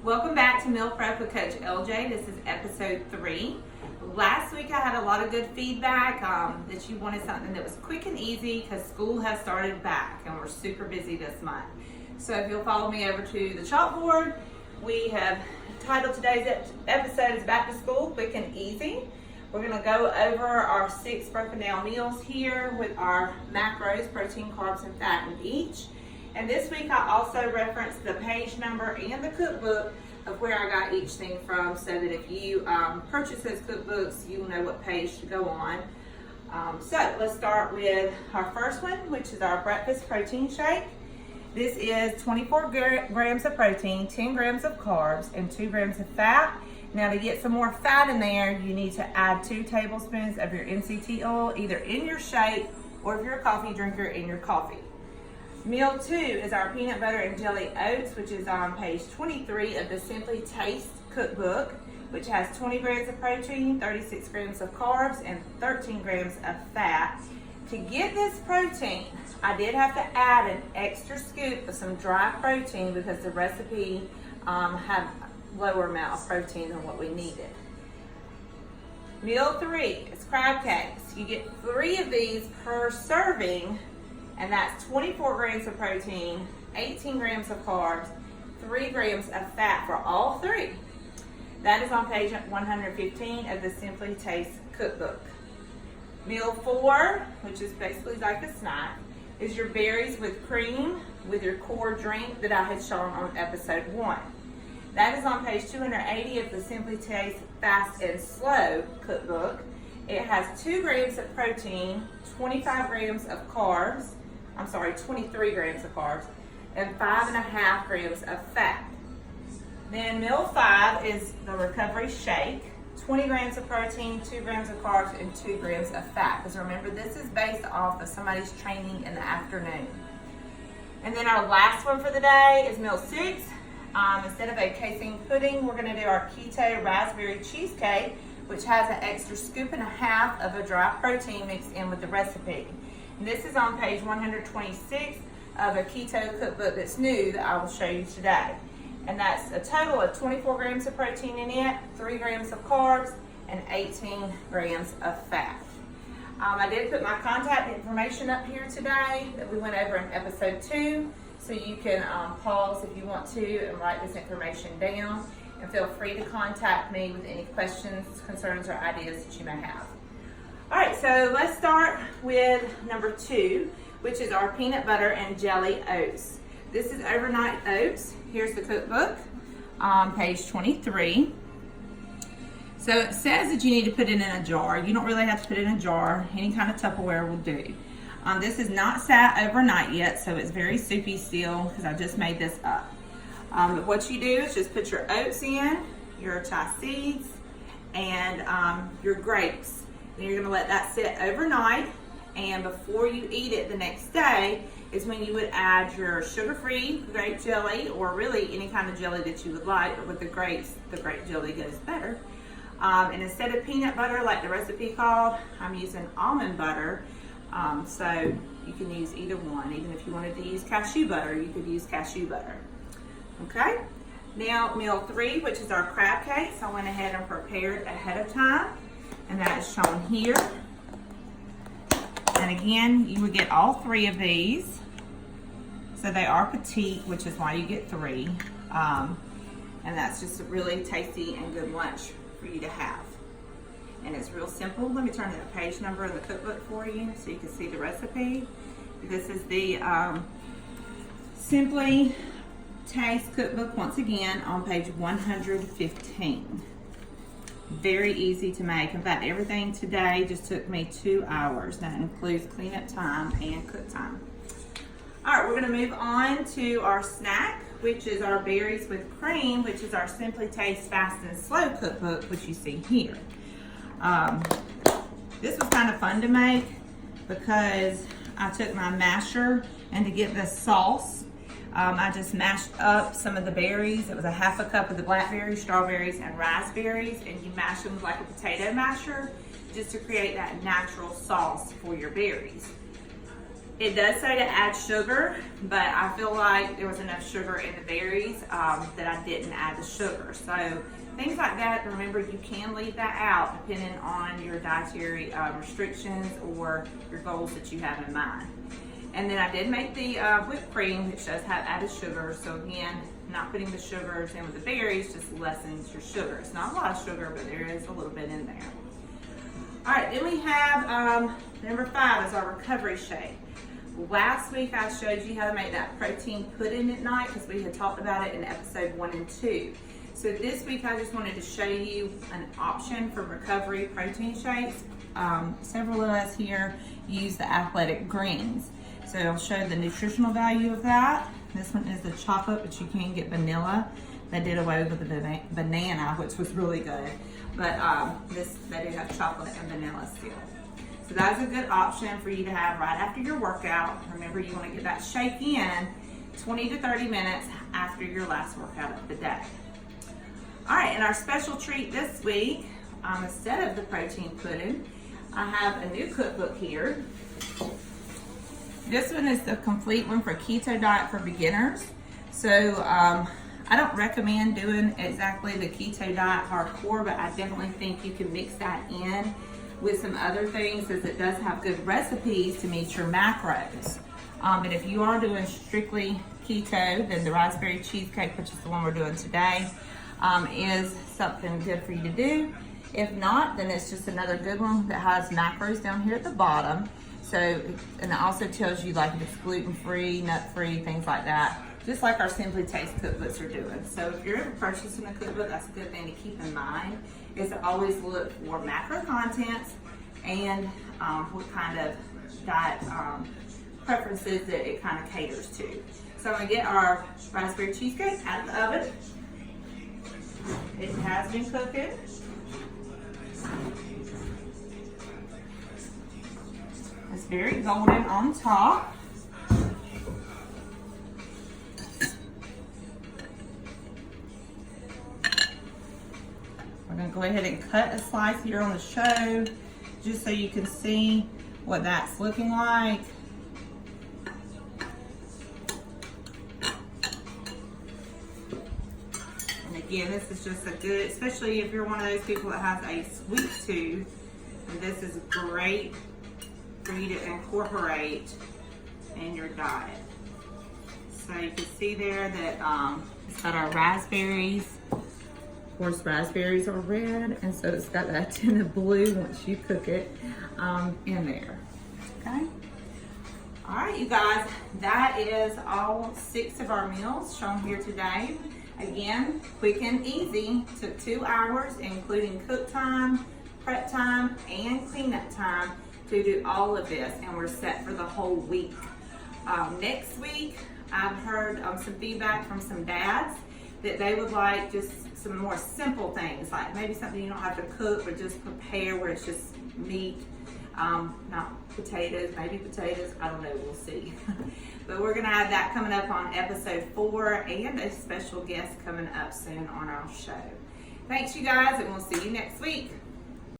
Welcome back to Meal Prep with Coach LJ. This is episode 3. Last week I had a lot of good feedback that you wanted something that was quick and easy because school has started back and we're super busy this month. So if you'll follow me over to the chalkboard, we have titled today's episode is Back to School, Quick and Easy. We're going to go over our 6 broken down meals here with our macros, protein, carbs, and fat in each. And this week I also referenced the page number and the cookbook of where I got each thing from so that if you purchase those cookbooks, you'll know what page to go on. So let's start with our first one, which is our breakfast protein shake. This is 24 grams of protein, 10 grams of carbs, and 2 grams of fat. Now to get some more fat in there, you need to add 2 tablespoons of your MCT oil, either in your shake or if you're a coffee drinker, in your coffee. Meal 2 is our peanut butter and jelly oats, which is on page 23 of the Simply Taste cookbook, which has 20 grams of protein, 36 grams of carbs, and 13 grams of fat. To get this protein, I did have to add an extra scoop of some dry protein because the recipe had lower amount of protein than what we needed. Meal 3 is crab cakes. You get 3 of these per serving, and that's 24 grams of protein, 18 grams of carbs, 3 grams of fat for all 3. That is on page 115 of the Simply Taste cookbook. Meal 4, which is basically like a snack, is your berries with cream with your core drink that I had shown on episode 1. That is on page 280 of the Simply Taste Fast and Slow cookbook. It has 2 grams of protein, 23 grams of carbs, and 5.5 grams of fat. Then meal 5 is the recovery shake, 20 grams of protein, 2 grams of carbs, and 2 grams of fat. Because remember, this is based off of somebody's training in the afternoon. And then our last one for the day is meal 6. Instead of a casein pudding, we're going to do our keto raspberry cheesecake, which has an extra scoop and a half of a dry protein mixed in with the recipe. And this is on page 126 of a keto cookbook that's new that I will show you today. And that's a total of 24 grams of protein in it, 3 grams of carbs, and 18 grams of fat. I did put my contact information up here today that we went over in episode 2, so you can pause if you want to and write this information down. And feel free to contact me with any questions, concerns, or ideas that you may have. All right, so let's start with number 2, which is our peanut butter and jelly oats. This is overnight oats. Here's the cookbook on page 23. So it says that you need to put it in a jar. You don't really have to put it in a jar. Any kind of Tupperware will do. This is not sat overnight yet, so it's very soupy still because I just made this up. But what you do is just put your oats in, your chia seeds, and your grapes. Then you're going to let that sit overnight, and before you eat it the next day is when you would add your sugar-free grape jelly, or really any kind of jelly that you would like, but with the grapes, the grape jelly goes better. And instead of peanut butter like the recipe called, I'm using almond butter, so you can use either one. Even if you wanted to use cashew butter, you could use cashew butter. Okay, now meal 3, which is our crab cakes, I went ahead and prepared ahead of time, and that is shown here. And again, you would get all 3 of these. So they are petite, which is why you get 3. And that's just a really tasty and good lunch for you to have. And it's real simple. Let me turn to the page number of the cookbook for you so you can see the recipe. This is the Simply Taste cookbook, once again, on page 115. Very easy to make. In fact, everything today just took me 2 hours. That includes cleanup time and cook time. All right, we're going to move on to our snack, which is our berries with cream, which is our Simply Taste Fast and Slow cookbook, which you see here. This was kind of fun to make because I took my masher, and to get the sauce, I just mashed up some of the berries. It was a half a cup of the blackberries, strawberries, and raspberries, and you mash them like a potato masher just to create that natural sauce for your berries. It does say to add sugar, but I feel like there was enough sugar in the berries that I didn't add the sugar. So things like that, remember, you can leave that out depending on your dietary restrictions or your goals that you have in mind. And then I did make the whipped cream, which does have added sugar. So again, not putting the sugars in with the berries just lessens your sugar. It's not a lot of sugar, but there is a little bit in there. All right, then we have number 5 is our recovery shake. Last week I showed you how to make that protein pudding at night because we had talked about it in episode 1 and 2. So this week I just wanted to show you an option for recovery protein shakes. Several of us here use the Athletic Greens. So I'll show the nutritional value of that. This one is the chocolate, but you can get vanilla. They did away with the banana, which was really good. But they do have chocolate and vanilla still. So that's a good option for you to have right after your workout. Remember, you want to get that shake in 20 to 30 minutes after your last workout of the day. All right, and our special treat this week, instead of the protein pudding, I have a new cookbook here. This one is the complete one for keto diet for beginners. So I don't recommend doing exactly the keto diet hardcore, but I definitely think you can mix that in with some other things, as it does have good recipes to meet your macros. But if you are doing strictly keto, then the raspberry cheesecake, which is the one we're doing today, is something good for you to do. If not, then it's just another good one that has macros down here at the bottom. So, and it also tells you like if it's gluten-free, nut-free, things like that, just like our Simply Taste cookbooks are doing. So if you're ever purchasing a cookbook, that's a good thing to keep in mind, is to always look for macro contents and what kind of diet preferences that it kind of caters to. So I'm gonna get our raspberry cheesecake out of the oven. It has been cooking. It's very golden on top. We're gonna go ahead and cut a slice here on the show, just so you can see what that's looking like. And again, this is just a good, especially if you're one of those people that has a sweet tooth, and this is great for you to incorporate in your diet. So you can see there that it's got our raspberries. Of course, raspberries are red, and so it's got that tint of blue once you cook it in there. Okay. All right, you guys, that is all 6 of our meals shown here today. Again, quick and easy. Took 2 hours, including cook time, prep time, and cleanup time to do all of this, and we're set for the whole week. Next week, I've heard some feedback from some dads that they would like just some more simple things, like maybe something you don't have to cook, but just prepare, where it's just meat, not potatoes, maybe potatoes, I don't know, we'll see. But we're gonna have that coming up on episode 4, and a special guest coming up soon on our show. Thanks, you guys, and we'll see you next week.